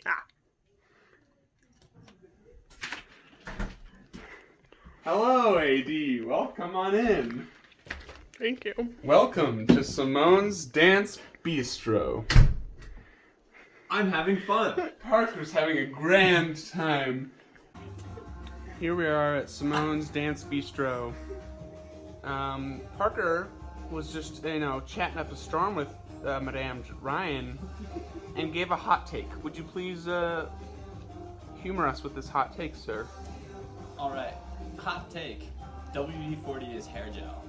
Ah. Hello, AD. Well, come on in. Thank you. Welcome to Simone's Dance Bistro. I'm having fun. Parker's having a grand time. Here we are at Simone's Dance Bistro. Parker was just, chatting up a storm with Madame Ryan and gave a hot take. Would you please humor us with this hot take, sir? Alright, hot take. WD-40 is hair gel.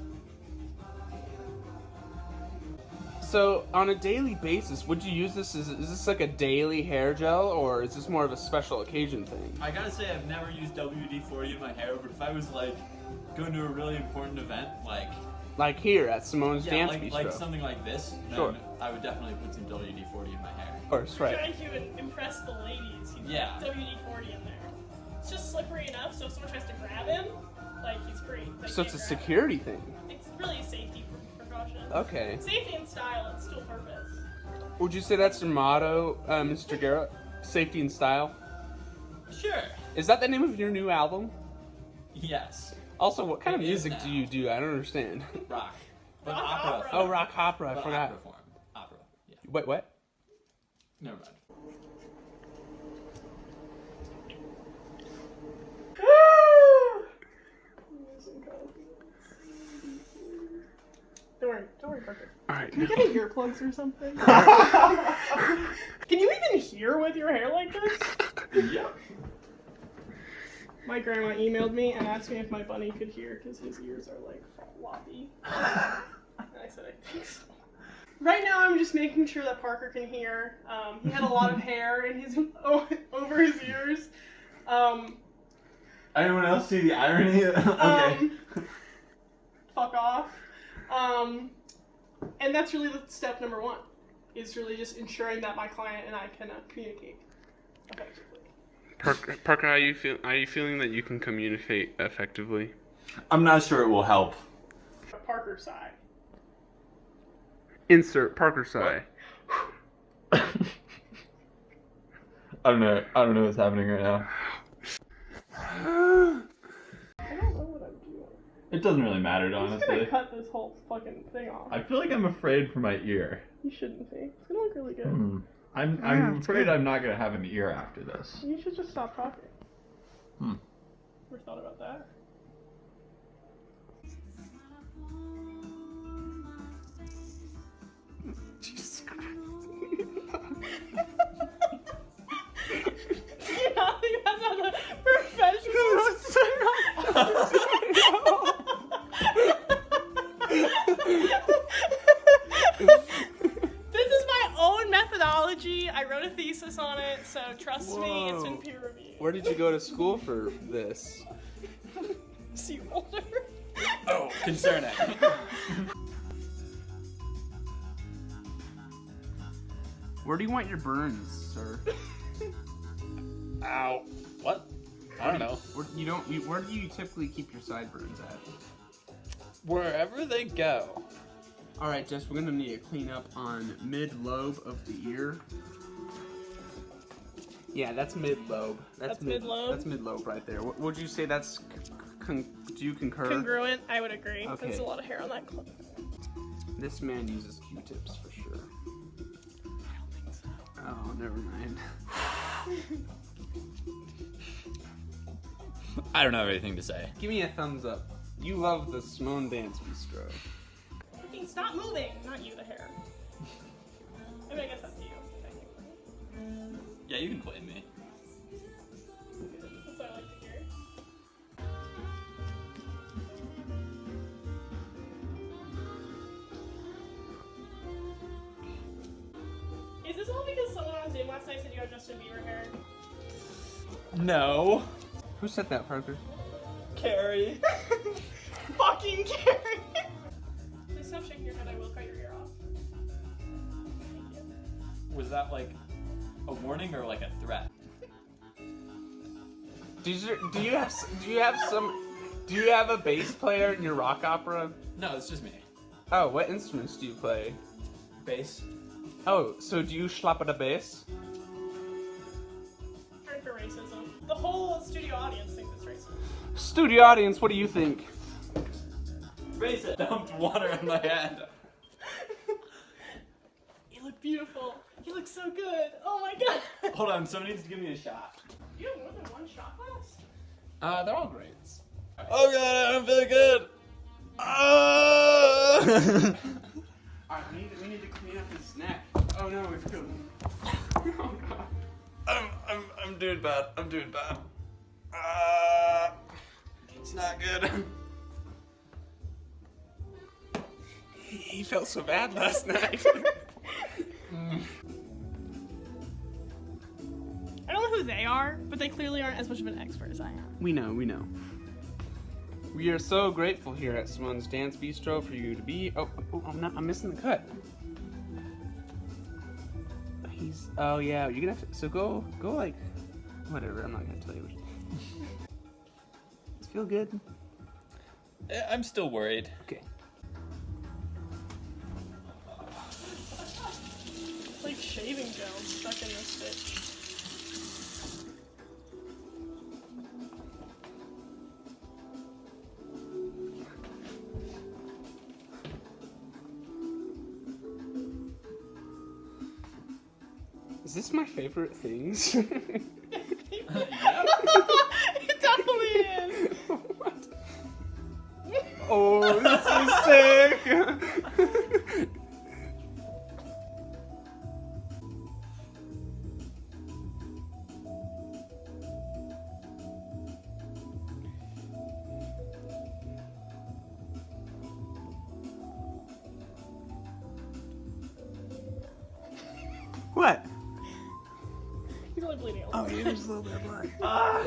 So, on a daily basis, would you use this? Is this like a daily hair gel, or is this more of a special occasion thing? I gotta say, I've never used WD-40 in my hair, but if I was like going to a really important event, like here at Simone's Dance Bistro, like something like this, then sure, I would definitely put some WD-40 in my hair. Of course, right. Trying to impress the ladies. He's got WD-40 in there. It's just slippery enough, so if someone tries to grab him, he's free. So it's a security thing. It's really a safety precaution. Okay. Safety and style, it's still purpose. Would you say that's your motto, Mr. Garrett? Safety and style? Sure. Is that the name of your new album? Yes. Also, what kind of It is music now. do you do? I don't understand. Rock. But Rock opera. opera. Oh, rock opera. I But forgot. opera form. Opera. Yeah. Wait, what? Never mind. Don't worry, Parker. All right. Can you get earplugs or something? Can you even hear with your hair like this? Yeah. My grandma emailed me and asked me if my bunny could hear because his ears are floppy. And I said, I think so. Right now, I'm just making sure that Parker can hear. He had a lot of hair in his over his ears. Anyone else see the irony? Okay. Fuck off. And that's really the step number one. Is really just ensuring that my client and I can communicate effectively. Parker, are you feeling that you can communicate effectively? I'm not sure it will help. Parker side. Insert Parker side. I don't know what's happening right now. I don't know what I'm doing. It doesn't really matter, I'm just honestly. gonna cut this whole fucking thing off. I feel like I'm afraid for my ear. You shouldn't be. It's gonna look really good. I'm afraid I'm not gonna have an ear after this. You should just stop talking. Hmm. Ever thought about that? Jesus Christ. You know, that's not a professional. This is my own methodology. I wrote a thesis on it, so trust me, it's been peer reviewed. Where did you go to school for this? See you older. Oh, concerning. Where do you want your burns, sir? Ow. What? I don't know. Where do you typically keep your sideburns at? Wherever they go. All right, Jess, we're gonna need a clean up on mid-lobe of the ear. Yeah, that's mid-lobe. That's mid-lobe? That's mid-lobe right there. Would you say that's? Do you concur? Congruent, I would agree. Okay. There's a lot of hair on that clip. This man uses Q-tips for sure. I don't think so. Oh, never mind. I don't have anything to say. Give me a thumbs up. You love the Simone Dance Bistro. Fucking stop moving! Not you, the hair. I mean, I guess that's you, technically. Yeah, you can blame me. That's what I like to hear. Is this all because someone on Zoom last night said you had Justin Bieber hair? No. Who said that, Parker? Carrie. Fucking Carrie! Please stop shaking your head, I will cut your ear off. Thank you. Was that like a warning or like a threat? Do you have a bass player in your rock opera? No, it's just me. Oh, what instruments do you play? Bass. Oh, so do you schlap at a bass? for racism. The whole studio audience thinks it's racist. Studio audience, what do you think? Racist. Dumped water in my head. You look beautiful. You look so good. Oh my god. Hold on, someone needs to give me a shot. You have more than one shot glass? They're all greats. Oh god, I don't feel good. Oh! Alright, we need to clean up his neck. Oh no, it's good. Oh god. I'm doing bad. I'm doing bad. It's not good. He felt so bad last night. I don't know who they are, but they clearly aren't as much of an expert as I am. We know. We are so grateful here at Simone's Dance Bistro for you to be. Oh, I'm missing the cut. Oh yeah, you're gonna have to. So go like, whatever. I'm not gonna tell you. Does it feel good? I'm still worried. Okay. It's like shaving gel stuck in this bitch. Is this my favorite things? It definitely is. What? Oh, this is sick. What? He's only bleeding a little. Oh, yeah, there's a little bit of blood.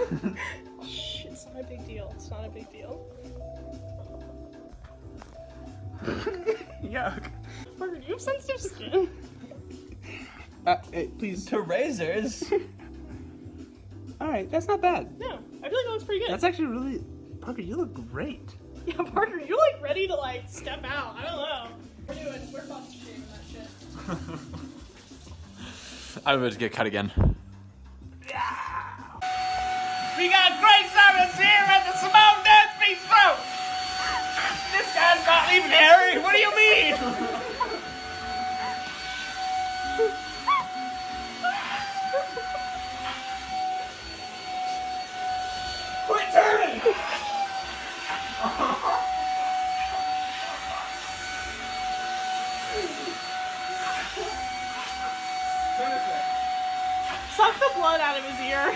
Shh, it's not a big deal. It's not a big deal. Yuck. Parker, do you have sensitive skin? Hey, please. To razors. Alright, that's not bad. No, I feel like that looks pretty good. That's actually really. Parker, you look great. Yeah, Parker, you're like ready to like step out. I don't know. We're about to shave that shit. I'm about to get cut again. We got great service here at the Simone Dance Bistro! This guy's not leaving, Harry! What do you mean? Quit turning! Suck the blood out of his ear.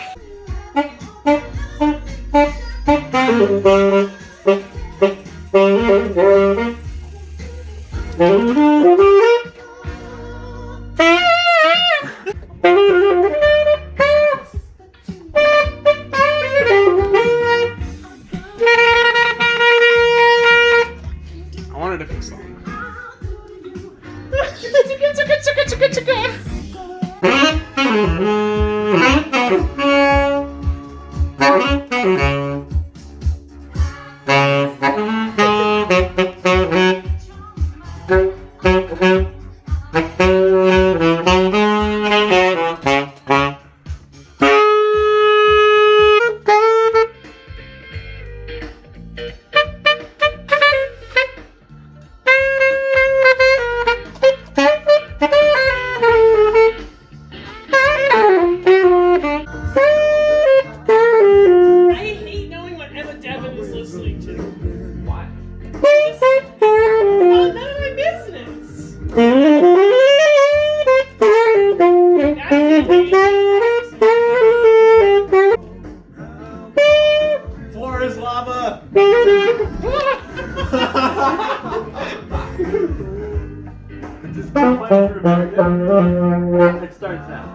I wanted to fix something. I hate knowing what Emma Devon is listening to. Why? Well, none of my business. Floor is lava. Just don't play through it. It starts now.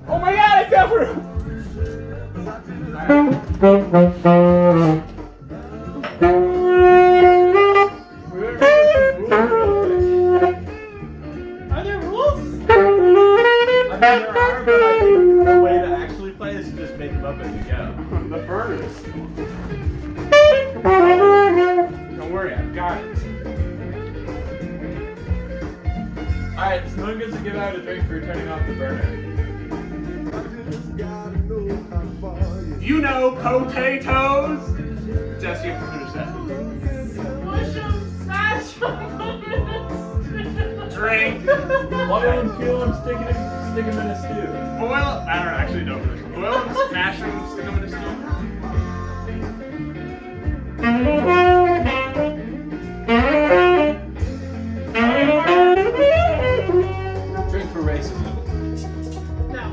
Oh my god, I fell for him! Are there rules? I mean, there are, but I think the way to actually play is to just make them up as you go. The furnace. Don't worry, I've got it. Alright, so no one gets to give out a drink for turning off the burner. You know potatoes! Jess, you have to finish that. Push 'em, smash 'em, Drink! Why don't you peel them, stick them in a stew? Boil, I don't actually know. Boil them, smash them, stick them in a stew. Drink for racism. No.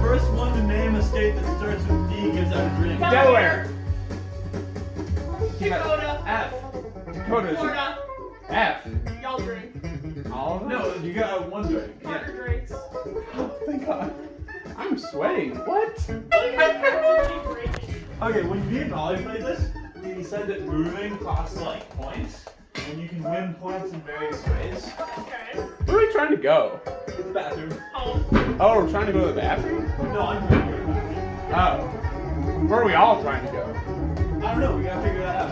First one to name a state that starts with D gives out a drink. Delaware. Dakota. F. Dakota's Florida. F. Y'all drink. All of them? No, you got one drink. Parker drinks. Thank God. I'm sweating. What? Okay, when me and Molly played this, he said that moving costs like points, and you can win points in various ways. Okay. Where are we trying to go? The bathroom. Home. Oh, we're trying to go to the bathroom? No, I'm hungry. Oh. Where are we all trying to go? I don't know, we gotta figure that out.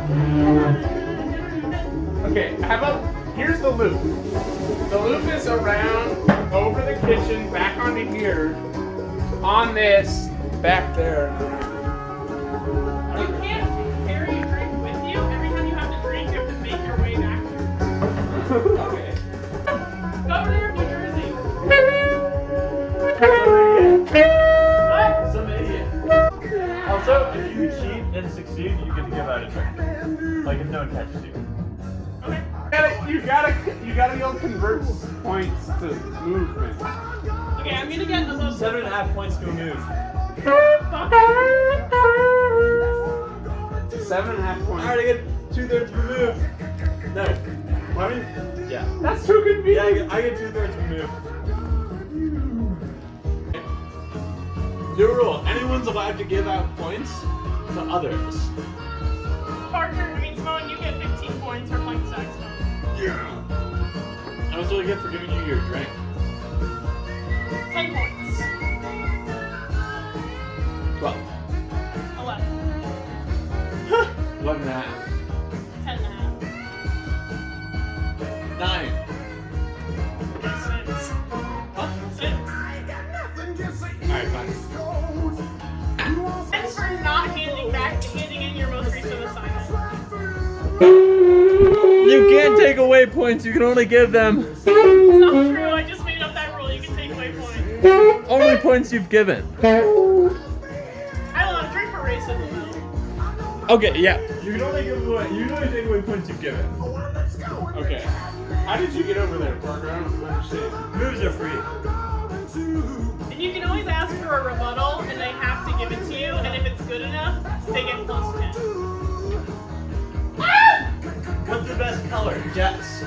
Okay, how about, here's the loop. The loop is around, over the kitchen, back onto here, on this, back there. You can't carry a drink with you. Every time you have to drink, you have to make your way back. Okay. Governor of New Jersey. What? Some idiot. Also, if you cheat and succeed, you get to give out a drink. Like if no one catches you. Okay. You gotta be able to convert points to movement. Okay, I'm gonna get a little. 7.5 points to a move. 7.5 points. Alright, I get 2/3 of a move. No. What? Yeah. That's too convenient. Yeah, I get 2/3 of a move. New rule, anyone's allowed to give out points to others. Simone, you get 15 points for playing saxophone. Yeah. How much do I get for giving you your drink? 10 points. 12. 11. 11 and a half. 10 and a half. 9. 6. Huh? 6. Alright, fine. Thanks for not handing in your most recent assignment. You can't take away points, you can only give them. It's not true, I just made up that rule. You can take away points. Only points you've given. I don't know, drink for racism though. Okay, yeah. You can only give away. You can only take away points you've given. Okay. How did you get over there, Parker? I don't understand. Moves are free. And you can always ask for a rebuttal, and they have to give it to you, and if it's good enough, they get plus 10. What's the best color? Jets.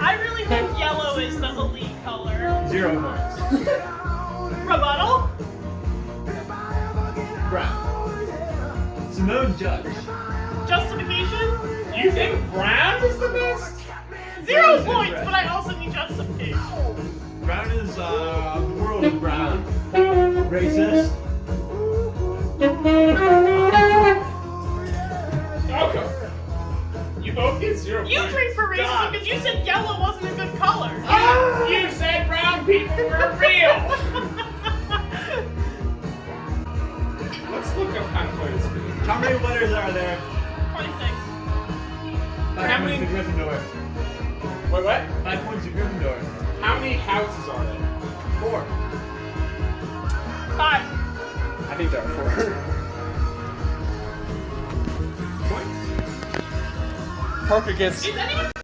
I really think yellow is the elite color. 0 points. Rebuttal? Brown. Simone Judge. Justification? You think brown is the best? 0 points, but I also need justification. Brown is the world of brown. Racist. Okay. You both get 0 You points. drink for racism because you said yellow wasn't a good color. You said brown people were real. Let's look up how to play this game. How many letters are there? 26. How many- points to Gryffindor. Wait, what? 5 points to Gryffindor. How many houses are there? 4. 5. I think there are 4. Points. Parker gets Is anyone